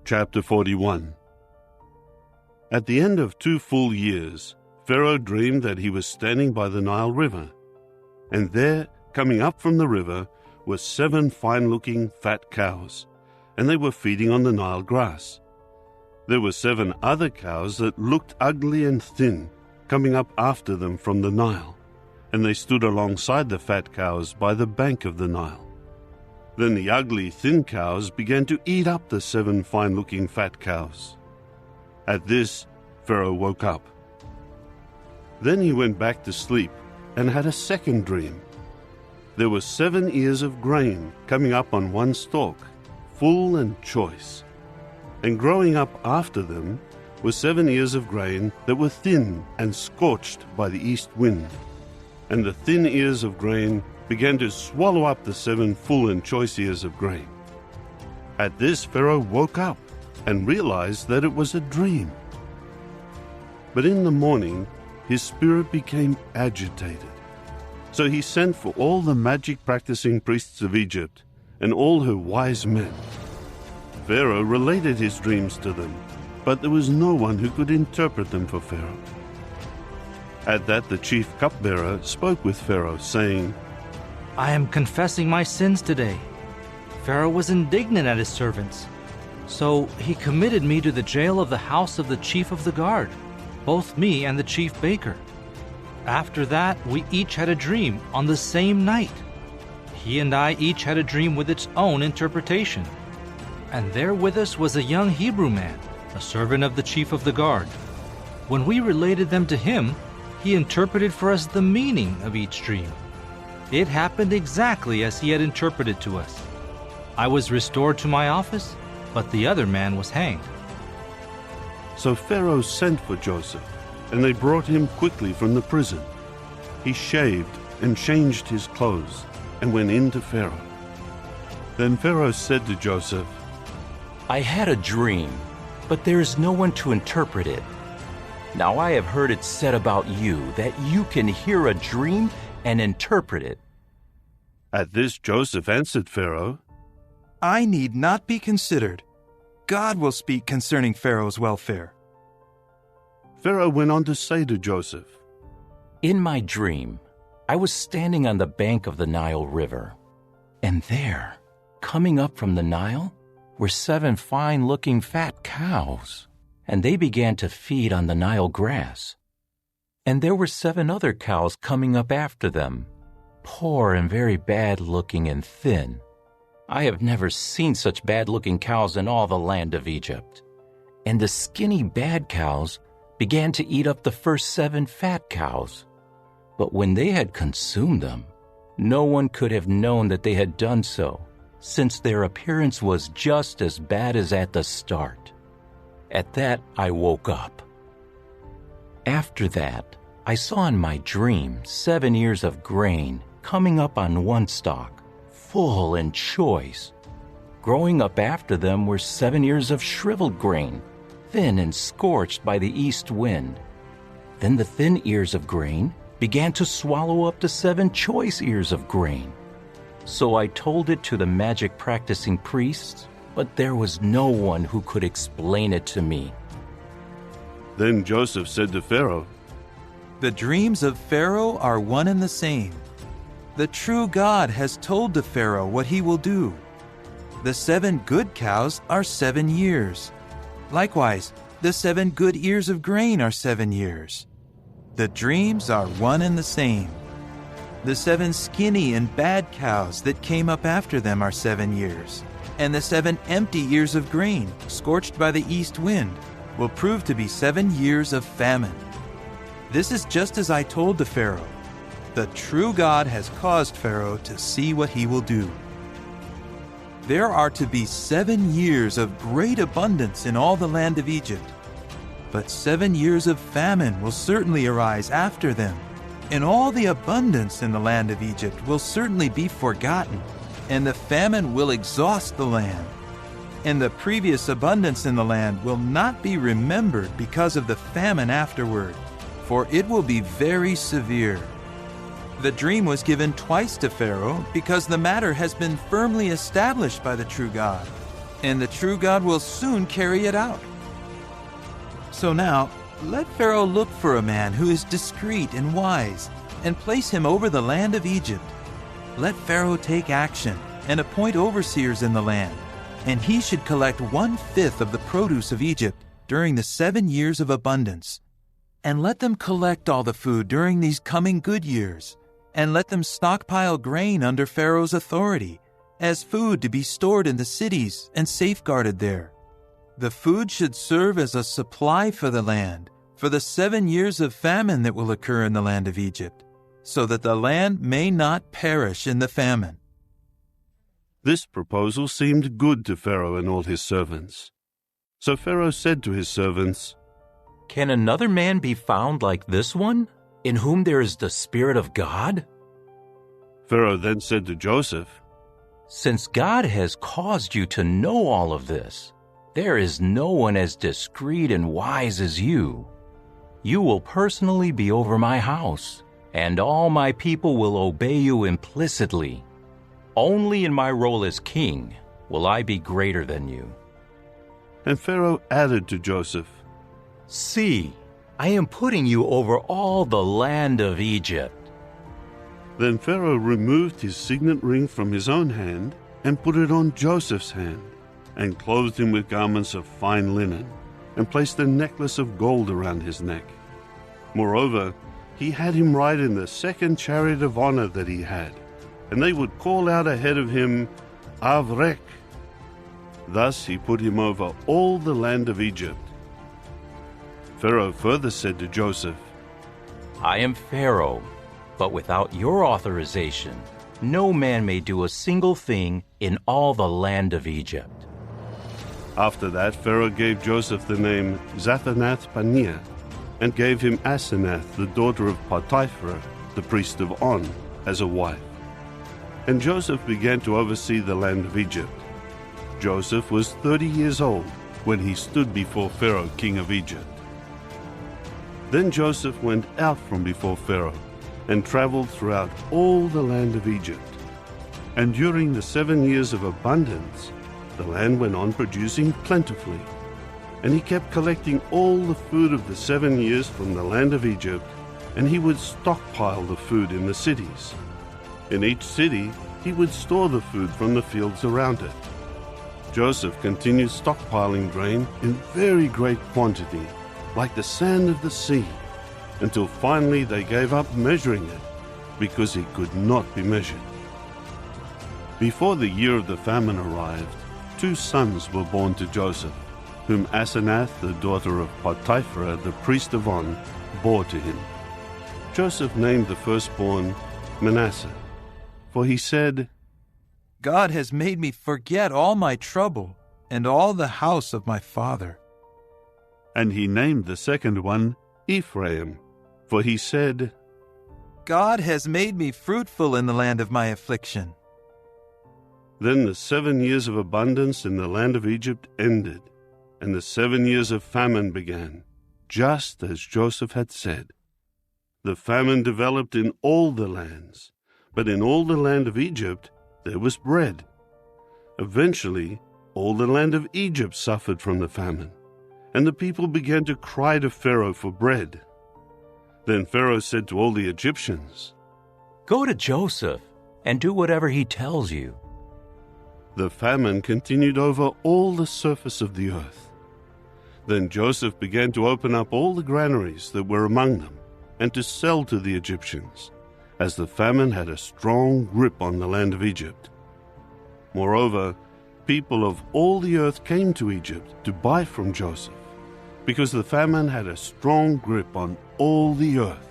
Chapter 41. At the end of 2 full years, Pharaoh dreamed that he was standing by the Nile River, and there, coming up from the river, were 7 fine-looking fat cows, and they were feeding on the Nile grass. There were 7 other cows that looked ugly and thin, coming up after them from the Nile, and they stood alongside the fat cows by the bank of the Nile. Then the ugly, thin cows began to eat up the 7 fine-looking fat cows. At this, Pharaoh woke up. Then he went back to sleep and had a second dream. There were 7 ears of grain coming up on one stalk, full and choice. And growing up after them were 7 ears of grain that were thin and scorched by the east wind. And the thin ears of grain began to swallow up the 7 full and choice ears of grain. At this, Pharaoh woke up and realized that it was a dream. But in the morning, his spirit became agitated. So he sent for all the magic-practicing priests of Egypt and all her wise men. Pharaoh related his dreams to them, but there was no one who could interpret them for Pharaoh. At that, the chief cupbearer spoke with Pharaoh, saying, I am confessing my sins today. Pharaoh was indignant at his servants, so he committed me to the jail of the house of the chief of the guard, both me and the chief baker. After that, we each had a dream on the same night. He and I each had a dream with its own interpretation. And there with us was a young Hebrew man, a servant of the chief of the guard. When we related them to him, he interpreted for us the meaning of each dream. It happened exactly as he had interpreted to us. I was restored to my office, but the other man was hanged. So Pharaoh sent for Joseph, and they brought him quickly from the prison. He shaved and changed his clothes and went in to Pharaoh. Then Pharaoh said to Joseph, I had a dream, but there is no one to interpret it. Now I have heard it said about you that you can hear a dream and interpret it. At this, Joseph answered Pharaoh, I need not be considered. God will speak concerning Pharaoh's welfare. Pharaoh went on to say to Joseph, In my dream, I was standing on the bank of the Nile River, and there, coming up from the Nile, were 7 fine-looking fat cows, and they began to feed on the Nile grass. And there were 7 other cows coming up after them, poor and very bad-looking and thin. I have never seen such bad-looking cows in all the land of Egypt. And the skinny bad cows began to eat up the first 7 fat cows. But when they had consumed them, no one could have known that they had done so, since their appearance was just as bad as at the start. At that, I woke up. After that, I saw in my dream 7 ears of grain coming up on one stalk, full and choice. Growing up after them were 7 ears of shriveled grain, thin and scorched by the east wind. Then the thin ears of grain began to swallow up the 7 choice ears of grain. So I told it to the magic-practicing priests, but there was no one who could explain it to me. Then Joseph said to Pharaoh, The dreams of Pharaoh are one and the same. The true God has told to Pharaoh what he will do. The 7 good cows are 7 years. Likewise, the 7 good ears of grain are 7 years. The dreams are one and the same. The 7 skinny and bad cows that came up after them are 7 years. And the 7 empty ears of grain, scorched by the east wind, will prove to be 7 years of famine. This is just as I told to Pharaoh. The true God has caused Pharaoh to see what he will do. There are to be 7 years of great abundance in all the land of Egypt. But 7 years of famine will certainly arise after them, and all the abundance in the land of Egypt will certainly be forgotten, and the famine will exhaust the land. And the previous abundance in the land will not be remembered because of the famine afterward, for it will be very severe. The dream was given twice to Pharaoh because the matter has been firmly established by the true God. and the true God will soon carry it out. So now, let Pharaoh look for a man who is discreet and wise, and place him over the land of Egypt. Let Pharaoh take action and appoint overseers in the land, and he should collect 1/5 of the produce of Egypt during the 7 years of abundance. And let them collect all the food during these coming good years, and let them stockpile grain under Pharaoh's authority, as food to be stored in the cities and safeguarded there. The food should serve as a supply for the land, for the 7 years of famine that will occur in the land of Egypt, so that the land may not perish in the famine. This proposal seemed good to Pharaoh and all his servants. So Pharaoh said to his servants, Can another man be found like this one, in whom there is the Spirit of God? Pharaoh then said to Joseph, Since God has caused you to know all of this, there is no one as discreet and wise as you. You will personally be over my house, and all my people will obey you implicitly. Only in my role as king will I be greater than you. And Pharaoh added to Joseph, See, I am putting you over all the land of Egypt. Then Pharaoh removed his signet ring from his own hand and put it on Joseph's hand, and clothed him with garments of fine linen, and placed a necklace of gold around his neck. Moreover, he had him ride in the second chariot of honor that he had, and they would call out ahead of him, Avrek. Thus he put him over all the land of Egypt. Pharaoh further said to Joseph, I am Pharaoh, but without your authorization, no man may do a single thing in all the land of Egypt. After that, Pharaoh gave Joseph the name Zaphanath-Paneah, and gave him Asenath, the daughter of Potiphar, the priest of On, as a wife. And Joseph began to oversee the land of Egypt. Joseph was 30 years old when he stood before Pharaoh, king of Egypt. Then Joseph went out from before Pharaoh, and traveled throughout all the land of Egypt. And during the 7 years of abundance, the land went on producing plentifully. And he kept collecting all the food of the 7 years from the land of Egypt, and he would stockpile the food in the cities. In each city, he would store the food from the fields around it. Joseph continued stockpiling grain in very great quantity, like the sand of the sea, until finally they gave up measuring it, because it could not be measured. Before the year of the famine arrived, 2 sons were born to Joseph, whom Asenath, the daughter of Potiphar, the priest of On, bore to him. Joseph named the firstborn Manasseh, for he said, God has made me forget all my trouble and all the house of my father. And he named the second one Ephraim, for he said, God has made me fruitful in the land of my affliction. Then the 7 years of abundance in the land of Egypt ended, and the 7 years of famine began, just as Joseph had said. The famine developed in all the lands, but in all the land of Egypt there was bread. Eventually, all the land of Egypt suffered from the famine, and the people began to cry to Pharaoh for bread. Then Pharaoh said to all the Egyptians, Go to Joseph and do whatever he tells you. The famine continued over all the surface of the earth. Then Joseph began to open up all the granaries that were among them, and to sell to the Egyptians, as the famine had a strong grip on the land of Egypt. Moreover, people of all the earth came to Egypt to buy from Joseph, because the famine had a strong grip on all the earth.